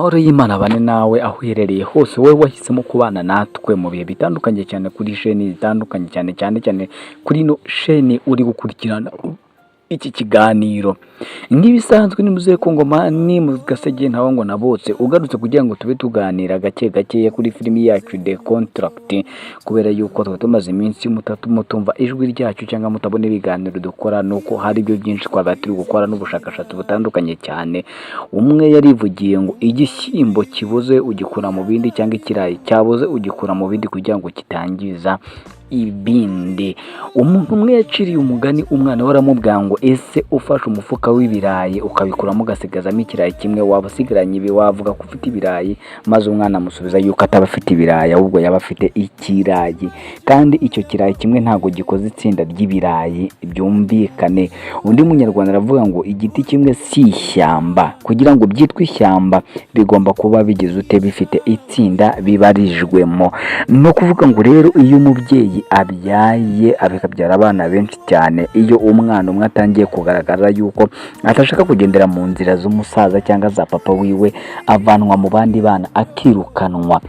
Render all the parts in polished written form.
Amahoro y'Imana abane nawe aho uherereye hose, wowe wahisemo kubana natwe mu bihe bitandukanye cyane kuri sheni zitandukanye cyane kuri ino sheni uri gukurikirana iki kiganiro. Nk'ibisanzwe ni muzehe Kongomani mu gasege ntaho ngo nabotse ugarutse kugira ngo tube tuganira gake kuri filimi yacu The Contract, kubera yuko twe tumaze iminsi mutumva ijwi ryacu cyangwa mutabona ibiganiro dukora, nuko hari ibyo byinshi twaba turi gukora n'ubushakashatsi butandukanye cyane. Umwe yarivugiye ngo igishyimbo kibuze ugikura mu bindi, cyangwa ikirayi cyabuze ugikura mu bindi kugira ngo kitangiza ibindi. Umuntu umwe yaciriye umugani umwana we aramubwira ngo ese ufashe umufuka w'ibirayi ukabikuramo ugasigazamo ikirayi kimwe, waba usigaranye ibi? Wavuga ko ufite ibirayi? Maze umwana amusubiza yuko ataba afite ibirayi, ahubwo yaba afite ikirayi, kandi icyo kirayi kimwe ntabwo gikoze itsinda ry'ibirayi, byumvikane. Undi munyarwanda aravuga ngo igiti kimwe si ishyamba, kugira ngo byitwe ishyamba bigomba kuba bigize ute, bifite itsinda bibarijwemo. No kuvuga ngo rero iyo umubyeyi abyaye akabyara abana benshi cyane, iyo umwana umwe atangiye kugaragara yuko atashaka kugendera mu nzira z'umusaza cyangwa za papa wiwe, avanwa mu bandi bana akirukanwa.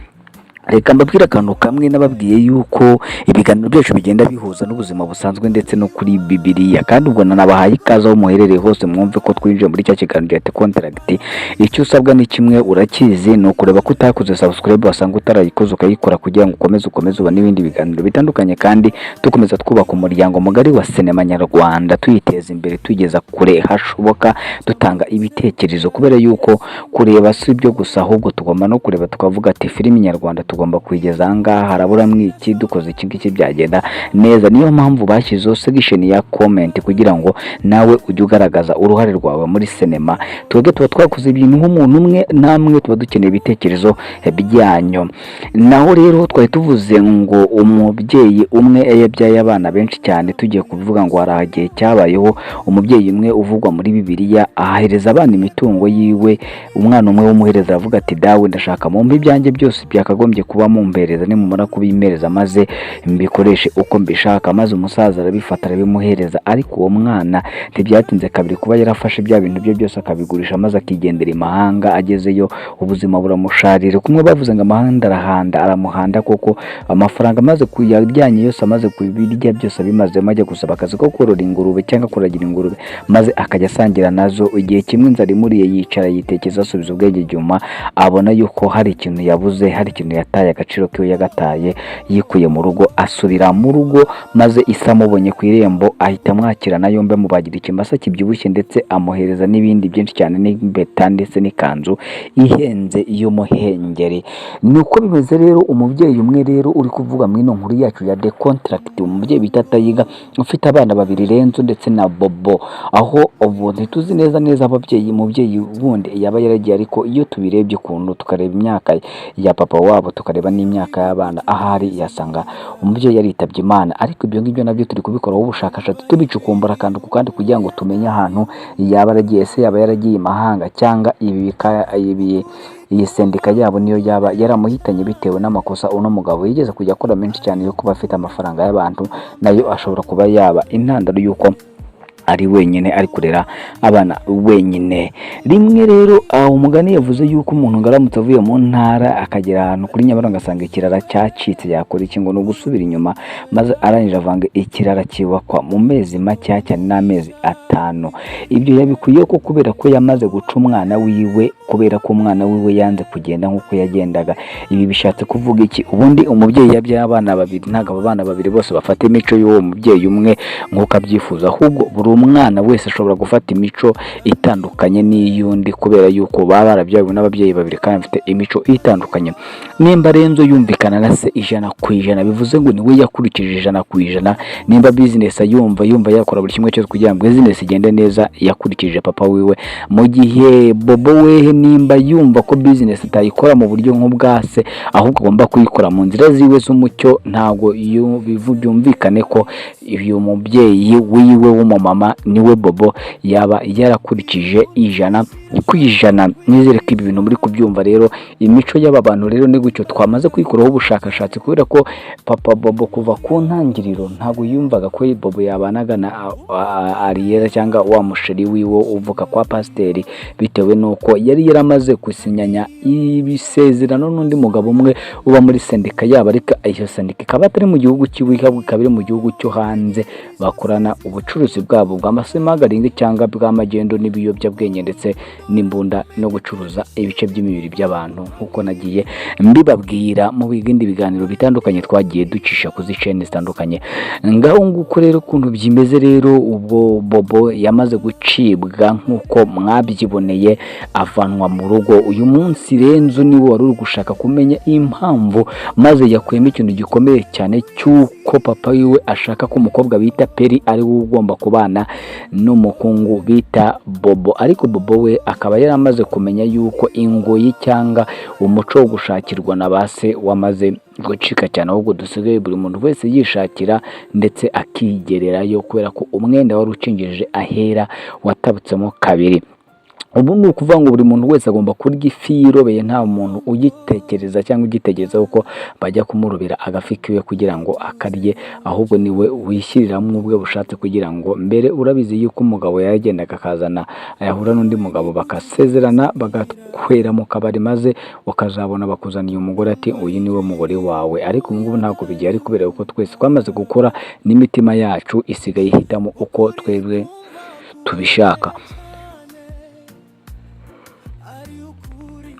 Reka mbabwire akantu kamwe, nababwiye yuko ibiganiro byacu bigenda bihuza n'ubuzima busanzwe ndetse no kuri Bibiliya, kandi ubwo nanabahaye ikaze aho muherereye hose mwumve ko twinjiye muri cya kiganiro The Contract. Icyo usabwa ni kimwe, urakizi, ni ukureba ko utakoze subscribe wasanga utarayikoze ukayikora, kugira ngo ukomeze ubone n'ibindi biganiro bitandukanye, kandi dukomeza twubaka umuryango mugari wa sinema nyarwanda, tuyiteza imbere, tugeza kure hashoboka, dutanga ibitekerezo, kubera yuko kureba si ibyo gusa, ahubwo tugomba no kureba tukavuga ati filimi nyarwanda tugomba kuyigeza ahangaha, harabura mwiki, dukoze iki ngiki byagenda neza. Niyo mpamvu bashyizeho section ya comment kugira ngo nawe ujye ugaragaza uruhare rwawe muri sinema. Twebwe tuba twakoze ibintu nk'umuntu umwe, namwe tuba dukeneye ibitekerezo byanyu. Naho rero twari tuvuze ngo umubyeyi umwe yabyaye abana benshi cyane, tugiye kubivuga ngo hari igihe cyabayeho umubyeyi umwe uvugwa muri Bibiliya ahereza abana imitungo yiwe. Umwana umwe w'umuhereza avuga ati dawe ndashaka mumpe ibyanjye byose byakagombye kuba mumpereza, nimumara kubimpereza maze mbikoreshe uko mbishaka. Maze umusaza arabifata arabimuhereza, ariko uwo mwana ntibyatinze kabiri kuba yarafashe bya bintu bye byose akabigurisha, maze akigendera imahanga. Agezeyo ubuzima buramusharira, kumwe bavuze ngo amahanda aramuhanda koko. Amafaranga amaze kuyajyanye yose, amaze kubirya byose abimazemo, ajya gusaba akazi ko korora ingurube cyangwa kuragira ingurube, maze akajya asangira nazo. Igihe kimwe inzara imuriye, yicara yitekeza, asubiza ubwenge inyuma, abona yuko hari ikintu yabuze, hari ikintu yataye agaciro kiwe yagataye. Yikuye mu rugo asubira mu rugo, maze isa amubonye ku irembo ahita amwakirana yombi, amubagira ikimasa kibyibushye ndetse amuhereza n'ibindi byinshi cyane, n'impeta ndetse n'ikanzu ihenze y'umuhengeri. Nuko bimeze rero. Umubyeyi umwe rero uri kuvuga mu ino nkuru yacu ya The Contract, umubyeyi bita Tayiga ufite abana babiri, Renzo ndetse na Bobo. Aho ubu ntituzi neza umubyeyi wundi yaba yaragiye, ariko iyo tubirebye ukuntu tukareba imyaka ya papa wabo tukareba n'imyaka y'abana, ahari yasanga umubyeyi yaritabye Imana. Ariko ibyo ngibyo nabyo turi kubikoraho ubushakashatsi, tubicukumbura kandi kugira ngo tumenye ahantu yaba yaragiye. Se yaba yaragiye imahanga, cyangwa iyi sendika yabo niyo yaba yaramuhitanye bitewe n'amakosa uno mugabo yigeze kujya akora menshi cyane yo kuba afite amafaranga y'abantu, nayo ashobora kuba yaba intandaro y'uko ari wenyine, ari kurera abana wenyine. Rimwe rero umugani yavuze yuko umuntu ngaramutse avuye mu ntara akagera ahantu kuri Nyabarongo agasanga ikirara cyacitse, yakora iki? Ngo no gusubira inyuma, maze arangije avanga ikirara kibakwa mu mezi make cyane, n'amezi 5. Ibyo yabikuye ko kubera ko yamaze guca umwana wiwe, kubera ko umwana wiwe yanze kugenda nk'uko yagendaga. Ibi bishatse kuvuga iki? Ubundi umubyeyi yabyaye abana babiri, ntabwo abana babiri bose bafata imico y'uwo mubyeyi umwe nk'uko abyifuza, ahubwo buri umwana wese ashobora gufata imico itandukanye n'iyundi, kubera yuko baba barabyawe n'ababyeyi babiri kandi bafite imico itandukanye. Nimba Renzo yumvikana na se 100%, bivuze ngo niwe yakurikije 100%. Nimba business yumva yakora buri kimwe cyose kugira ngo business igende neza, yakurikije papa wiwe. Mu gihe Bobo we nimba yumva ko business atayikora mu buryo nk'ubwase, ahubwo agomba kuyikora mu nzira ziwe z'umucyo, ntago byumvikane ko uyu mubyeyi wiwe w'umumama mama niwe Bobo yaba yarakurikije ijana ku ijana. Nizere ko ibi bintu muri kubyumva rero. Imico y'aba bantu rero ni gutyo twamaze kwikoraho ubushakashatsi kubera ko papa Bobo kuva ku ntangiriro ntabwo yumvaga ko Bobo yabanaga na Ariel cyangwa wa musheri wiwe uvuka kwa pasiteri, bitewe nuko yari yaramaze gusinyanya ibisezerano n'undi mugabo umwe uba muri sendika yabo, ariko iyo sendika ikaba atari mu gihugu cy'iwe, ikaba iri mu gihugu cyo hanze. Bakorana ubucuruzi bwabo bw'amasemagaringi cyangwa bw'amagendo n'ibiyobyabwenge ndetse n'imbunda no gucuruza ibice by'imibiri by'abantu, nk'uko nagiye mbibabwira mu bindi biganiro bitandukanye twagiye ducisha kuzi chaîne zitandukanye. Ngaho nguko rero ukuntu byimeze rero, ubwo Bobo yamaze gucibwa nk'uko mwabyiboneye avanwa mu rugo. Uyu munsi Renzo niwe wari uri gushaka kumenya impamvu, maze yakuyemo ikintu gikomeye cyane cy'uko papa wiwe ashaka ko umukobwa bita Peri ari we ugomba kubana n'umukungu bita Bobo, ariko Bobo we akaba yaramaze kumenya yuko ingoyi cyangwa umuco wo gushakirwa na base wamaze gucika cyane, ahubwo dusigaye buri muntu wese yishakira ndetse akigererayo kubera ko umwenda wari ucingirije ahera watabutsemo kabiri. Ubu ni ukuvuga ngo buri muntu wese agomba kurya ifi yirobeye, nta muntu ugitekereza cyangwa ugitegereza uko bajya kumurobera agafi kiwe kugira ngo akarye, ahubwo niwe wishyiriramwo ubwe bushatse kugira ngo mbere. Urabizi yuko umugabo yagendaga akazana ayahura n'undi mugabo bakasezerana bagakwera mu kabari, maze ukazabona bakuzaniye umugore ati uyu niwe mugore wawe. Ariko ubu ngubu ntabwo bigiye, ari kubera uko twese twamaze gukora n'imitima yacu isigaye ihitamo uko twebwe tubishaka.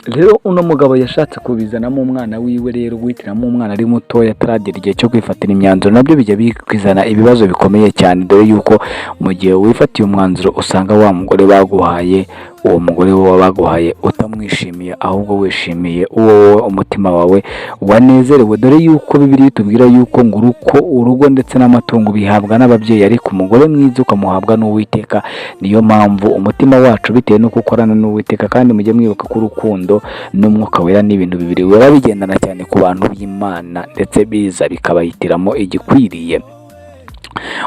Rero uno mugabo yashatse kubizanamo umwana wiwe, rero guhitiramo umwana ari mutoya ataragera igihe cyo kwifatira imyanzuro, nabyo bijya bikwizana ibibazo bikomeye cyane, dore yuko mu gihe wifatiye umwanzuro usanga wa mugore baguhaye, uwo mugore wowe baguhaye utamwishimiye, ahubwo wishimiye uwo umutima wawe wanezerewe. Dore yuko Bibiliya itubwira yuko ngo urugo ndetse n'amatungo bihabwa n'ababyeyi, ariko umugore mwiza ukamuhabwa n'Uwiteka. Niyo mpamvu umutima wacu bitewe no gukorana n'Uwiteka, kandi mujye mwibuka ko urukundo n'umwuka wera n'ibintu bibiri wera bigendana cyane ku bantu b'Imana, ndetse biza bikabahitiramo igikwiriye.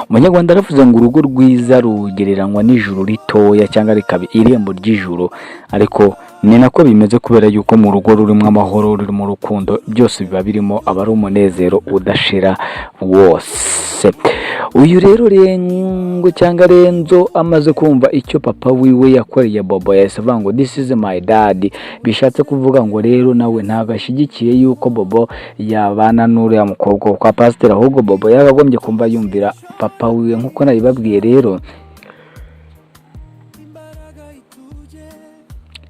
Umunyarwanda aravuze ngo urugo rwiza rugereranywa n'ijuru ritoya cyangwa rikaba irembo ry'ijuru, ariko ni nako bimeze kubera yuko mu rugo rurimo amahoro, rurimo urukundo, byose biba birimo aba ari umunezero udashira wose. Uyu rero Rengo cyangwa Renzo amaze kumva icyo papa wiwe yakoreye Bobo, yahise avuga ngo this is my dad, bishatse kuvuga ngo rero nawe ntabwo ashyigikiye yuko Bobo yabana n'uriya mukobwa kwa pasiteri, ahubwo Bobo yagagombye kumva yumvira papa wiwe. Nk'uko nabibabwiye rero,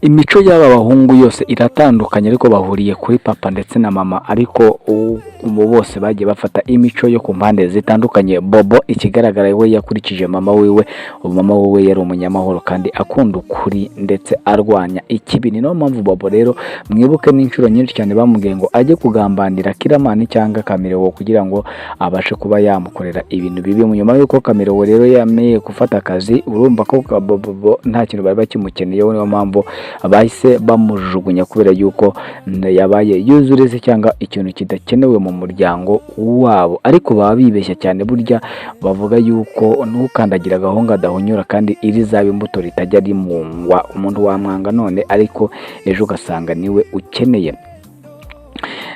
imico y'aba bahungu yose iratandukanye, ariko bahuriye kuri papa ndetse na mama, ariko ubu bose bagiye bafata imico yo ku mpande zitandukanye. Bobo ikigaragara we yakurikije mama wiwe, mama wiwe yari umunyamahoro kandi akunda ukuri ndetse arwanya ikibi. Ni no mpamvu Bobo rero mwibuke n'inshuro nyinshi cyane bamubwiye ngo ajye kugambanira Kiramani cyangwa Kamirewo kugira ngo abashe kuba yamukorera ibintu bibi. Nyuma yuko Kamirewo rero yameye gufata akazi, urumva ko Bobo nta kintu bari bakimukeneye, niyo mpamvu bahise bamujugunya kubera yuko yabaye yuzureze cyangwa ikintu kidakenewe mu muryango wabo. Ariko baba bibeshya cyane, burya bavuga yuko n'ukandagira agahunga adahonyora, kandi iri zaba imbuto ritajya rimungwa. Umuntu wamwanga none, ariko ejo ugasanga niwe ukeneye.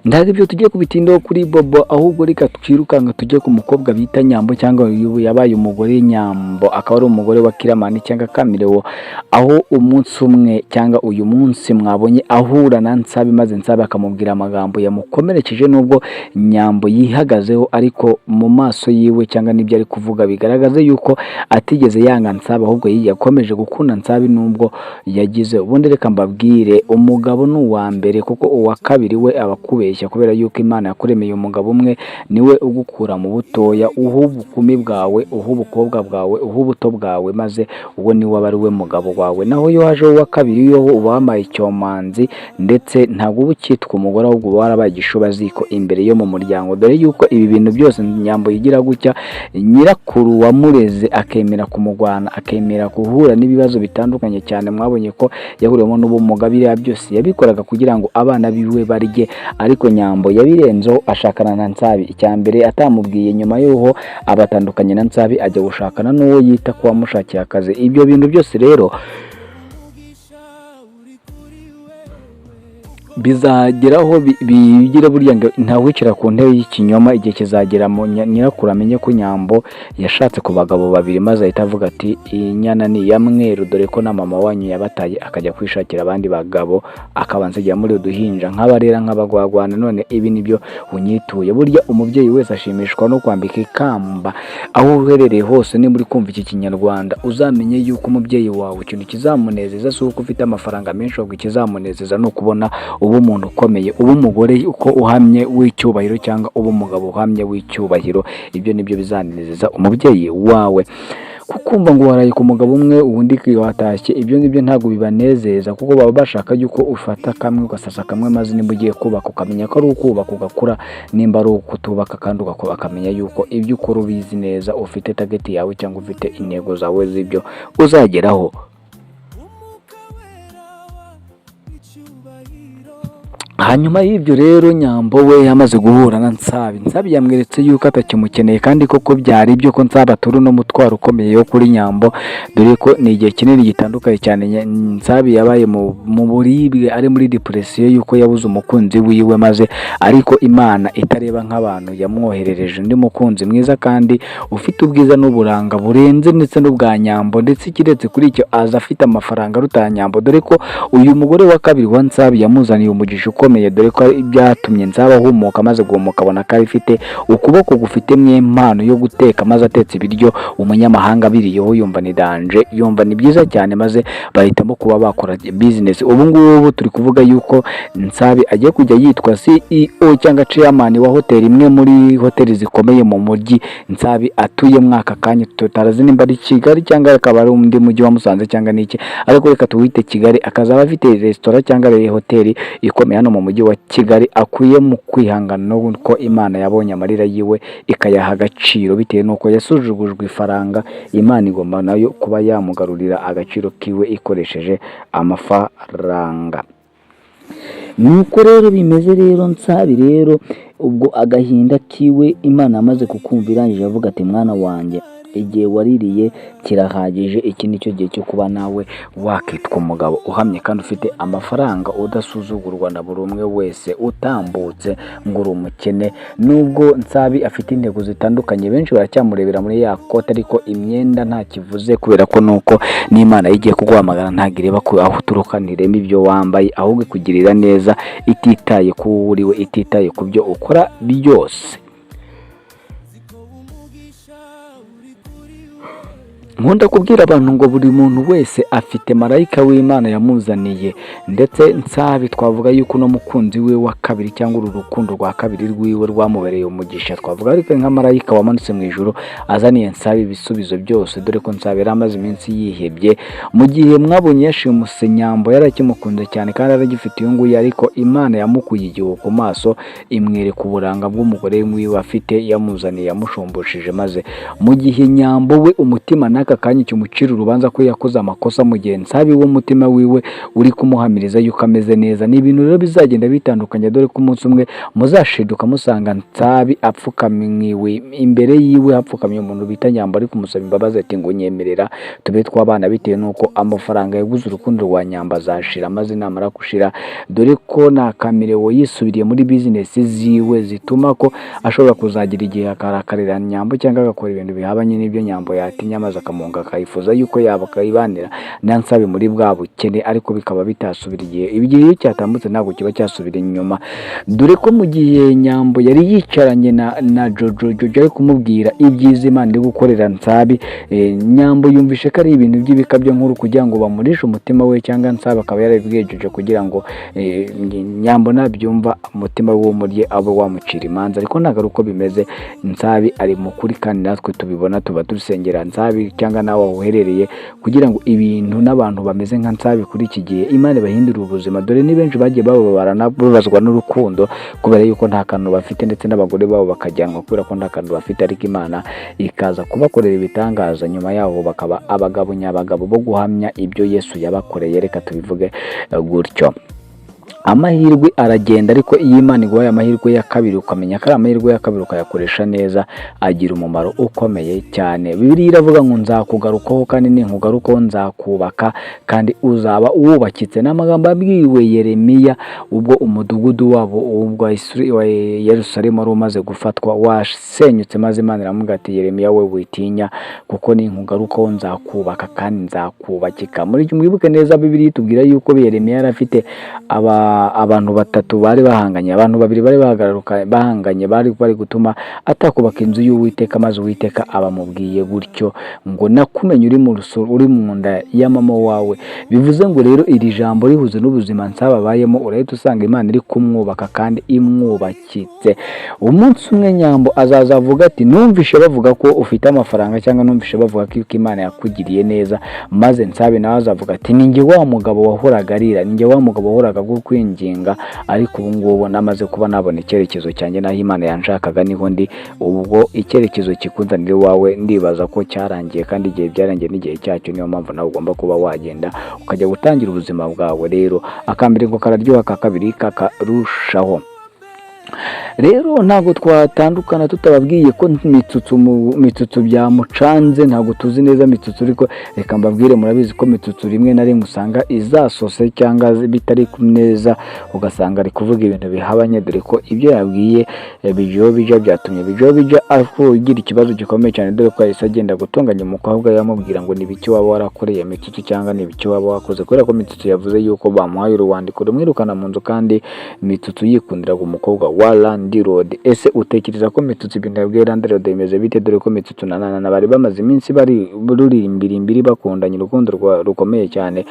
Ndaga ibyo tugiye kubitindaho kuri Bobo, ahubwo reka twirukanga tujye ku mukobwa bita Nyambo, cyangwa yabaye umugore Nyambo, akaba ari umugore wa Kiramani cyangwa Kamirewo, aho umunsi umwe cyangwa uyu munsi mwabonye ahura na Nsabi, maze Nsabi akamubwira amagambo yamukomerekeje, nubwo Nyambo yihagazeho, ariko mu maso yiwe cyangwa n'ibyo ari kuvuga bigaragaza yuko atigeze yanga Nsabi, ahubwo yakomeje gukunda Nsabi nubwo yagize. Ubundi reka mbabwire, umugabo ni uwa mbere, kuko uwa kabiri we abakubeshya, kubera yuko Imana yakuremeye umugabo umwe, niwe ugukura mu butoya, uha ubukumi bwawe, uha ubukobwa bwawe, uha ubuto bwawe, maze uwo niwe aba ari we mugabo wawe. Naho iyo haje uwa kabiri, yo uba wamaye icyomanzi, ndetse ntabwo uba ukitwa umugore, ahubwo uba warabaye igishubaziko imbere yo mu muryango. Dore yuko ibi bintu byose Nyambo yigira gutya, nyirakuru wamureze akemera kumugwana, akemera guhura n'ibibazo bitandukanye cyane. Mwabonye ko yahuriyemo n'ubumuga, biriya byose yabikoraga kugira ngo abana biwe barye, ariko ariko Nyambo yabirenzeho ashakana na Nsabi. Icya mbere atamubwiye, nyuma y'uho abatandukanye na Nsabi ajya gushakana n'uwo yita ko wamushakiye akazi. Ibyo bintu byose rero bizageraho bigira burya ngo ntawicira ku ntebe y'ikinyoma. Igihe kizagera nyirakuru amenye ko Nyambo yashatse ku bagabo babiri, maze ahita avuga ati iyi nyana ni iya Mweru, dore ko na mama wanyu yabataye akajya kwishakira abandi bagabo, akabanza ajya muri uduhinja nk'abarera nk'abagwagwana. None ibi nibyo unyituye. Burya umubyeyi wese ashimishwa no kwambika ikamba. Aho uherereye hose niba uri kumva iki Kinyarwanda, uzamenye yuko umubyeyi wawe ikintu kizamunezeza si uko ufite amafaranga menshi, ahubwo ikizamunezeza ni ukubona uba umuntu ukomeye, uba umugore uko uhamye w'icyubahiro, cyangwa uba umugabo uhamye w'icyubahiro. Ibyo nibyo bizanezeza umubyeyi wawe. Kukumva ngo waraye ku mugabo umwe ubundi watashye, ibyo ngibyo ntabwo bibanezeza, kuko baba bashaka yuko ufata kamwe ugasasa kamwe, maze nimba ugiye kubaka ukamenya ko ari ukubaka ugakura, nimba ari ukutubaka kandi ukamenya yuko ibyo ukora ubizi neza, ufite target yawe cyangwa ufite intego zawe z'ibyo uzageraho. Hanyuma y'ibyo rero Nyambo we yamaze guhura na Nsabi. Nsabi yamweretse yuko atakimukeneye, kandi koko byari ibyo ko Nsabi aturi no mutwaro ukomeye yo kuri Nyambo, dore ko ni igihe kinini gitandukanye cyane Nsabi yabaye mu buribwe, ari muri depression yuko yabuze umukunzi wiwe, maze ariko Imana itareba nk'abantu yamwoherereje undi mukunzi mwiza kandi ufite ubwiza n'uburanga burenze ndetse n'ubwa Nyambo, ndetse kiretse kuri icyo aza afite amafaranga aruta Nyambo, dore ko uyu mugore wa kabiri wa Nsabi yamuzaniye umugisha ukomeye, dore ko byatumye Nsabi ahumuka, maze guhumuka abona ko ifite ukuboko gufite impano yo guteka, maze atetse ibiryo umunyamahanga biriyeho yumva ni danje, yumva ni byiza cyane, maze bahitamo kuba bakora business. Ubu ngubu turi kuvuga yuko Nsabi agiye kujya yitwa CEO cyangwa chairman wa hoteli, imwe muri hoteli zikomeye mu mujyi Nsabi atuye mwaka kanya. Tutarazi nimba ari Kigali cyangwa akaba ari undi mujyi wa Musanze cyangwa niki, ariko reka tuwite Kigali. Akazaba afite restaurant cyangwa hoteli ikomeye hano mu mujyi wa Kigali, akuye mu kwihangana nuko Imana yabonye amarira yiwe ikayaha agaciro, bitewe nuko yasujugujwe ifaranga. Imana igomba nayo kuba yamugarurira agaciro kiwe ikoresheje amafaranga. Nuko rero bimeze rero Nsabi rero ubwo agahinda kiwe Imana amaze kukumva irangije avuga ati mwana wanjye, igihe waririye kirahagije, iki nicyo gihe cyo kuba nawe wakitwa umugabo uhamye kandi ufite amafaranga, udasuzugurwa na buri umwe wese, utambutse ngo uri umukene. Nubwo Nsabi afite intego zitandukanye, benshi baracyamurebera muri ya kota, ariko imyenda nta kivuze, kubera ko nuko n'Imana igiye kuguhamagara ntabwo ireba ko aho uturuka, ntirema ibyo wambaye, ahubwo ikugirira neza ititaye ku uriwe, ititaye ku byo ukora byose. Nkunda kubwira abantu ngo buri muntu wese afite marayika w'Imana yamuzaniye, ndetse Nsabi twavuga yuko no mukunzi we wa kabiri cyangwa uru rukundo rwa kabiri rwiwe rwamubereye umugisha. Twavuga ariko nka marayika wamanutse mu ijuru azaniye Nsabi ibisubizo byose, dore ko Nsabi yari amaze iminsi yihebye. Mu gihe mwabonye yashimuse Nyambo yarakimukunze cyane kandi aragifite uyu nguyu, ariko Imana yamukuye igihu ku maso, imwereka uburanga bw'umugore wiwe afite, yamuzaniye yamushumbushije. Maze mu gihe Nyambo we umutima aka kanya cyumucira urubanza ko yakoze amakosa, mu gihe Nsabi wo mutima wiwe uri kumuhamiriza yuko ameze neza. Ni ibintu rero bizagenda bitandukanye, dore ko umunsi umwe muzashiduka musanga Nsabi apfukamiwe imbere yiwe, hapfukamye umuntu bita Nyambo ari kumusaba imbabazi ati ngo nyemerera tube twabana, bitewe nuko amafaranga yaguze urukundo rwa Nyambo azashira, maze namara gushira, dore ko na Kamirewo yisubiriye muri business ziwe zituma ko ashobora kuzagira igihe akarakarira Nyambo cyangwa agakora ibintu bihabanye n'ibyo Nyambo yatinya, maze akamunga akayifuza yuko yaba akayibanira na Nsabi muri bwa bukene, ariko bikaba bitasubira igihe iyo cyatambutse ntabwo kiba cyasubira inyuma. Dore ko mu gihe Nyambo yari yicaranye na Jojo ari kumubwira ibyiza Imana iri gukorera Nsabi, Nyambo yumvishe ko ari ibintu by'ibikabyo nkuru kugira ngo bamurishe umutima we, cyangwa Nsabi akaba yarabibwiye Jojo kugira ngo Nyambo nabyumva umutima we umurye abo wamucira imanza, ariko ntabwo ari uko bimeze. Nsabi ari mu kuri kandi natwe tubibona, tuba dusengera Nsabi cyangwa nawe uherereye kugira ngo ibintu n'abantu bameze nka Nsabi kuri iki gihe Imana bahindura ubuzima. Dore ni benshi bagiye bababazwa n'urukundo kubera yuko nta kantu bafite, ndetse n'abagore babo bakajyanwa kubera ko nta kantu bafite, ariko Imana ikaza kubakorera ibitangaza, nyuma yaho bakaba abagabo nyabagabo bo guhamya ibyo Yesu yabakoreye. Reka tubivuge gutyo. amahirwe aragenda, ariko iyo Imana iguhaye amahirwe ya kabiri ukamenya ko ari amahirwe ya kabiri ukayakoresha neza, agira umumaro ukomeye cyane. Bibiliya iravuga ngo nzakugarukaho kandi ninkugarukaho nzakubaka kandi uzaba wubakitse. N'amagambo yabwiwe Yeremiya ubwo umudugudu wabo wa Yerusalemu wari umaze gufatwa wasenyutse, maze Imana iramubwira ati Yeremiya we witinya, kuko ninkugarukaho nzakubaka kandi nzakubakika. Muri cyo mwibuke neza Bibiliya itubwira yuko Yeremiya yari afite abantu batatu bari bahanganye, abantu babiri bari bahanganye bari gutuma atakubaka inzu y'Uwiteka, maze Uwiteka abamubwiye gutyo ngo nakumenye uri mu nda ya mama wawe. Bivuze ngo rero iri jambo rihuze n'ubuzima nsababayemo, urahita usanga Imana iri kumwubaka kandi imwubakitse. Umunsi umwe Nyambo azaza avuga ati numvishe bavuga ko ufite amafaranga, cyangwa numvishe bavuga ko Imana yakugiriye neza, maze Nsabe nawe azavuga ati ninjye wa mugabo wahoraga arira, ninjye wa mugabo wahoraga kwinginga, ariko ubu ngubu namaze kuba nabona icyerekezo cyanjye naho Imana yanshakaga niho ndi. Ubwo icyerekezo kikunzanira iwawe ndibaza ko cyarangiye, kandi igihe byarangiye n'igihe cyacyo, niyo mpamvu nawe ugomba kuba wagenda ukajya gutangira ubuzima bwawe. Rero akambere ngo kararyoha, kakabiri kakarushaho. Rero ntabwo twatandukana tutababwiye ko mitsutsu byamucanze, ntabwo tuzi neza mitsutsu, ariko reka mbabwire murabizi ko mitsutsu rimwe na rimwe usanga izasose cyangwa bitari neza, ugasanga ari kuvuga ibintu bihabanye, dore ko ibyo yabwiye Bijobija byatumye Bijobija agira ikibazo gikomeye cyane, dore ko yahise agenda gutunganya umukobwa yamubwira ngo nibiki waba warakoreye mitsutsu cyangwa nibiki waba wakoze, kubera ko mitsutsu yavuze yuko bamuhaye urwandiko rumwirukana mu nzu, kandi mitsutsu yikundiraga umukobwa wa Landirode. Ese utekereza ko mitsutsu ibintu yabwiye Landirode bimeze bite? Dore ko mitsutsu na Nana bari bamaze iminsi bari rurimbirimbiri bakundanye urukundo rukomeye cyane,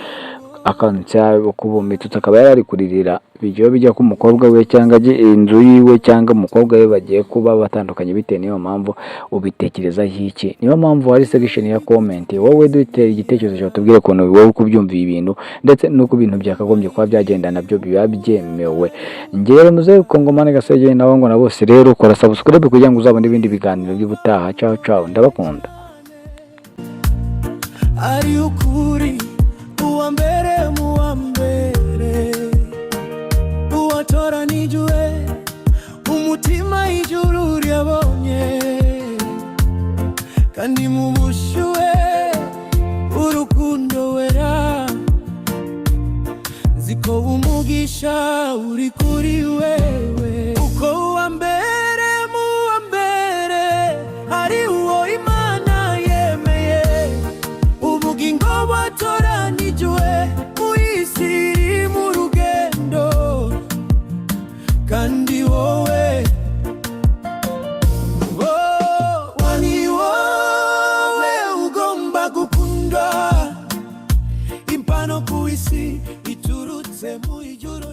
akansa kuba mitsutsu akaba yari kuririra Bijobija ko umukobwa we cyangwa inzu yiwe cyangwa umukobwa we bagiye kuba batandukanye bitewe niyo mpamvu. Ubitekereza iki? Niyo mpamvu hari section ya comment, wowe dutera igitekerezo cyawe tubwire ko wowe kubyumviye ibintu, ndetse nuko ibintu byakagombye kuba byagenda nabyo biba byemewe. Ngere muze Kongomane Gasege nawo ngo na bose rero kora subscribe kugira ngo uzabone ibindi biganiro by'ubutaha. Ciao ciao, ndabakunda. Ari ukuri uwambere uwatora nijue umutima ijuru ryabonye, kandi mubushuwe urukundo wera, ziko umugisha uri kuri wewe, uko uwambere ari uwo Imana yemeye, ubugingo bwatoranijwe muisi mu rugendo, kandi wowe wani wowe ugomba gukunda, impano ku isi iturutse mu ijuru.